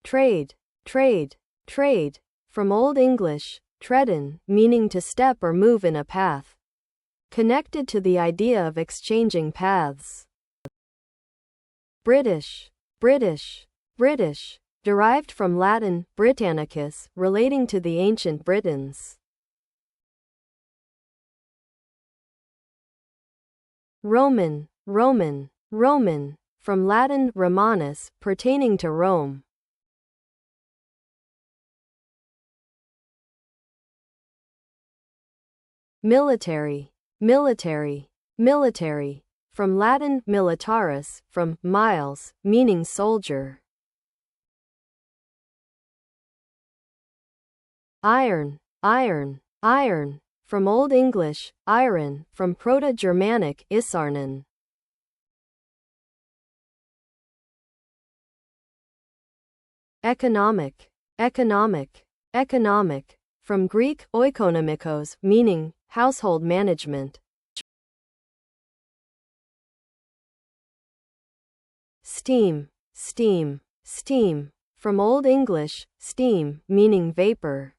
trade, trade, trade. From Old English, treadin, meaning to step or move in a path. Connected to the idea of exchanging paths. British, British, British. Derived from Latin, Britannicus, relating to the ancient Britons. Roman, Roman, Roman. From Latin, Romanus, pertaining to Rome. Military, military, military. From Latin, militaris, from miles, meaning soldier. Iron, iron, iron. From Old English, iron, from Proto-Germanic, isarnen. Economic, economic, economic. From Greek, oikonomikos, meaning household management. Steam, steam, steam. From Old English, steam, meaning vapor.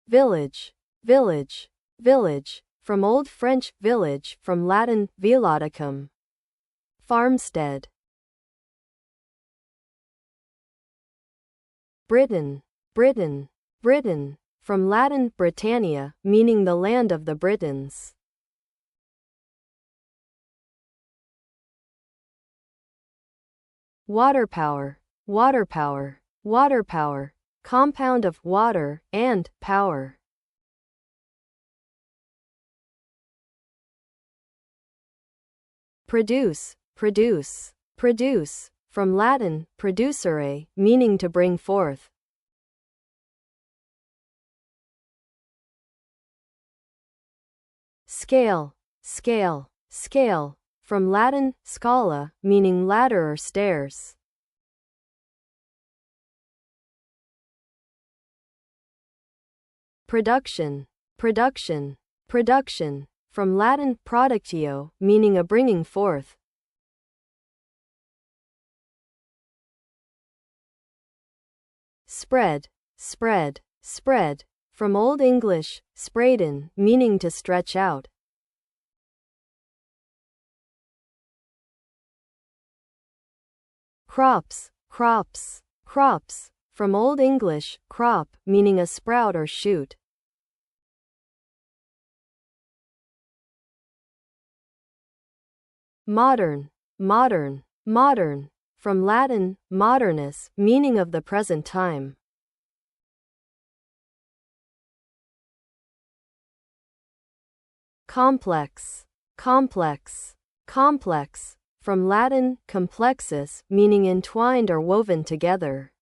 Village, village, village. From Old French, village, from Latin, villaticum. Farmstead. Britain, Britain, Britain. From Latin, Britannia, meaning the land of the Britons. Waterpower, waterpower, waterpower. Compound of water and power. Produce, produce, produce. From Latin, producere, meaning to bring forth. Scale, scale, scale. From Latin, scala, meaning ladder or stairs. Production, production, production. From Latin, productio, meaning a bringing forth. Spread, spread, spread. From Old English, spreiden, meaning to stretch out. Crops, crops, crops. From Old English, crop, meaning a sprout or shoot. Modern, modern, modern. From Latin, modernus, meaning of the present time. Complex, complex, complex. From Latin, complexus, meaning entwined or woven together.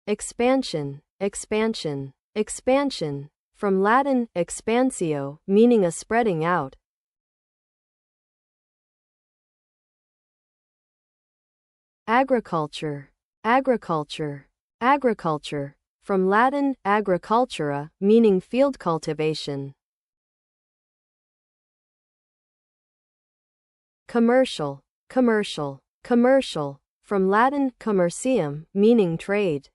Expansion, expansion, expansion. From Latin, expansio, meaning a spreading out. Agriculture, agriculture, agriculture. From Latin, agricultura, meaning field cultivation. Commercial, commercial, commercial. From Latin, commercium, meaning trade.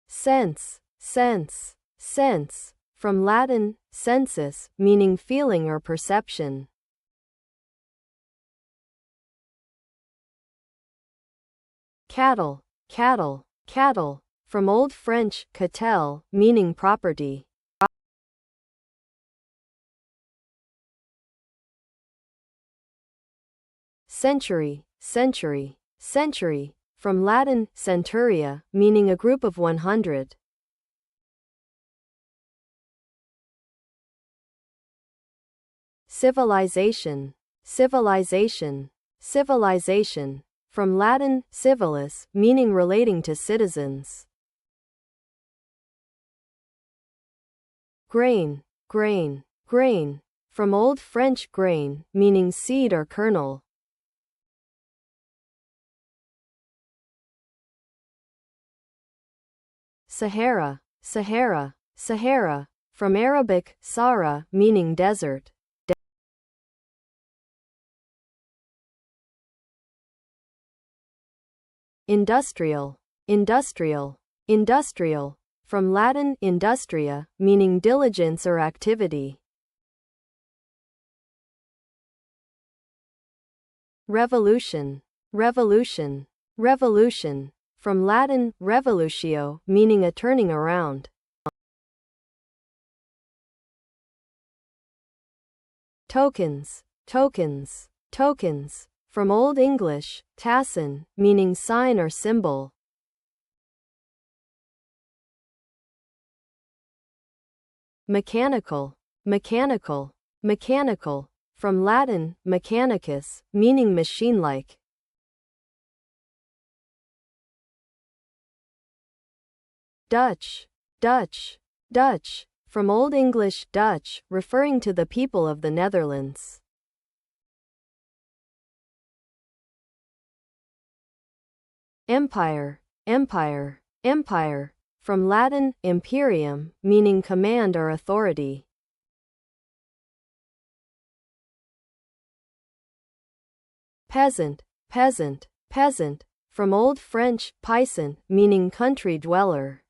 Sense, sense, sense. From Latin, sensus, meaning feeling or perception. Cattle, cattle, cattle. From Old French, cattel, meaning property. Century, century, century. From Latin, centuria, meaning a group of 100. Civilization, civilization, civilization. From Latin, civilis, meaning relating to citizens. Grain, grain, grain. From Old French, grain, meaning seed or kernel. Sahara, Sahara, Sahara, from Arabic, Sahara, meaning desert. Industrial, industrial, industrial, from Latin industria, meaning diligence or activity. Revolution, revolution, revolution, from Latin revolutio, meaning a turning around. Tokens, tokens, tokens, from Old English, tassen, meaning sign or symbol. Mechanical, mechanical, mechanical, from Latin mechanicus, meaning machine-like. Dutch, Dutch, Dutch, from Old English Dutch, referring to the people of the Netherlands. Empire, empire, empire, from Latin imperium, meaning command or authority. Peasant, peasant, peasant, from Old French paysan, meaning country dweller.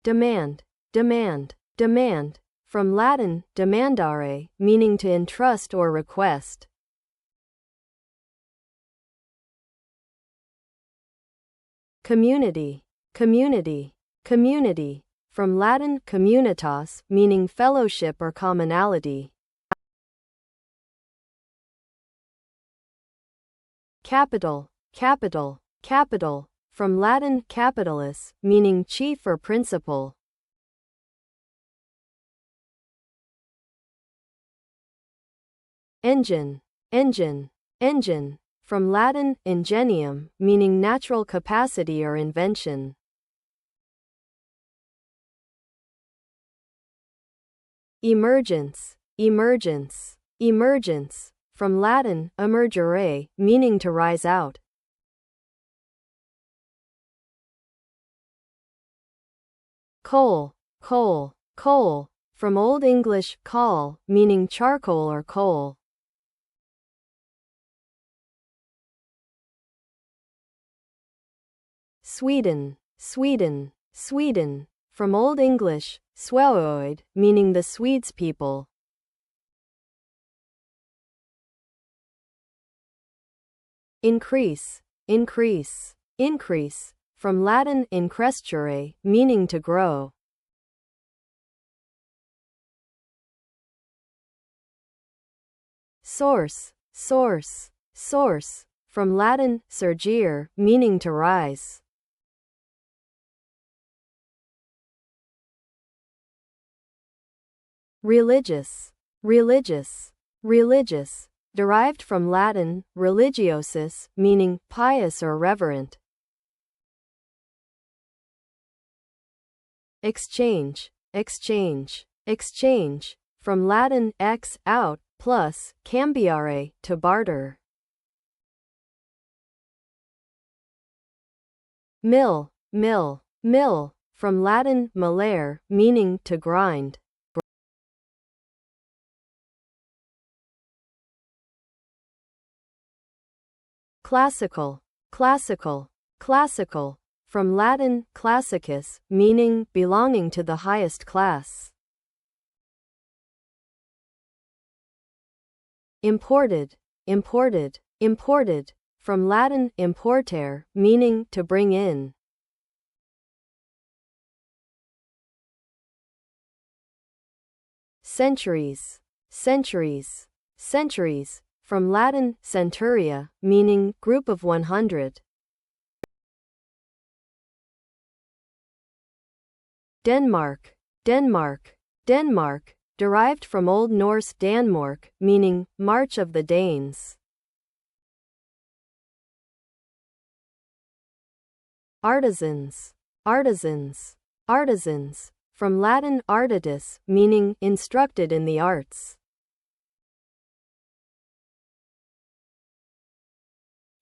Demand, demand, demand, from Latin demandare, meaning to entrust or request. Community, community, community, from Latin communitas, meaning fellowship or commonality. Capital, capital, capital, from Latin capitalis, meaning chief or principal. Engine, engine, engine, from Latin ingenium, meaning natural capacity or invention. Emergence, emergence, emergence, from Latin emergere, meaning to rise out. Coal, coal, coal, from Old English coal, meaning charcoal or coal. Sweden, Sweden, Sweden, from Old English Sweoid, meaning the Swedes people. Increase, increase, increase, from Latin increscere, meaning to grow. Source, source, source, from Latin surgere, meaning to rise. Religious, religious, religious, derived from Latin religiosus, meaning pious or reverent. Exchange, exchange, exchange, from Latin ex, out, plus, cambiare, to barter. Mill, mill, mill, from Latin millare, meaning to grind. Classical, classical, classical, from Latin classicus, meaning belonging to the highest class. Imported, imported, imported, from Latin importere, meaning to bring in. Centuries, centuries, centuries, from Latin centuria, meaning group of 100. Denmark, Denmark, Denmark, derived from Old Norse Danmark, meaning March of the Danes. Artisans, artisans, artisans, from Latin artitus, meaning instructed in the arts.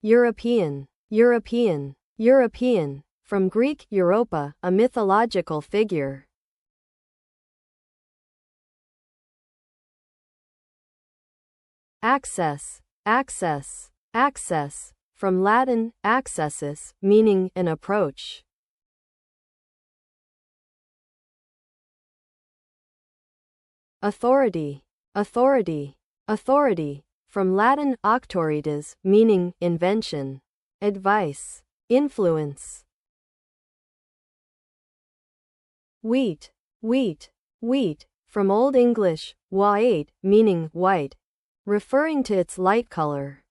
European, European, European, from Greek Europa, a mythological figure. Access, access, access, from Latin, accessus, meaning an approach. Authority, authority, authority, from Latin auctoritas, meaning invention, advice, influence. Wheat, wheat, wheat, from Old English, white, meaning white, referring to its light color.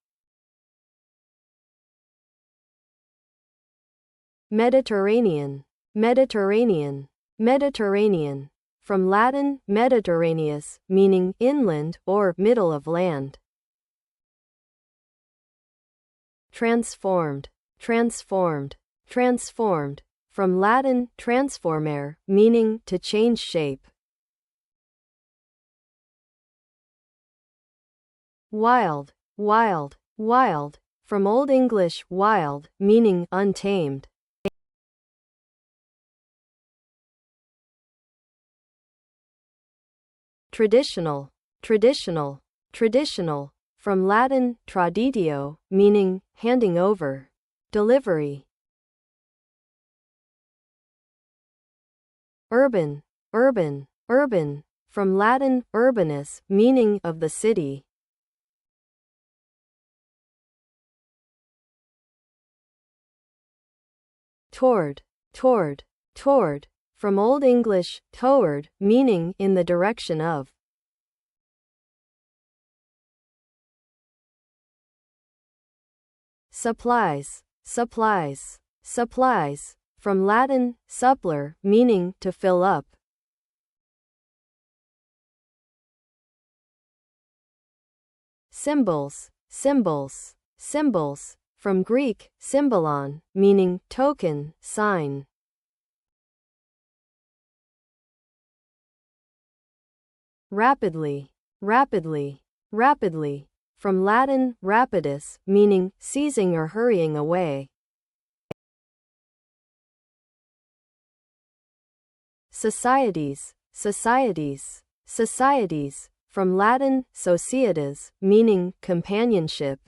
Mediterranean, Mediterranean, Mediterranean, from Latin Mediterraneus, meaning inland or middle of land. Transformed, transformed, transformed, from Latin transformare, meaning to change shape. Wild, wild, wild, from Old English wild, meaning untamed. Traditional, traditional, traditional, from Latin traditio, meaning handing over, delivery. Urban, urban, urban, from Latin urbanus, meaning of the city. Toward, toward, toward, from Old English toward, meaning in the direction of. Supplies, supplies, supplies, from Latin suppler, meaning to fill up. Symbols, symbols, symbols, from Greek symbolon, meaning token, sign. Rapidly, rapidly, rapidly, from Latin rapidus, meaning seizing or hurrying away. Societies, societies, societies, from Latin societas, meaning companionship.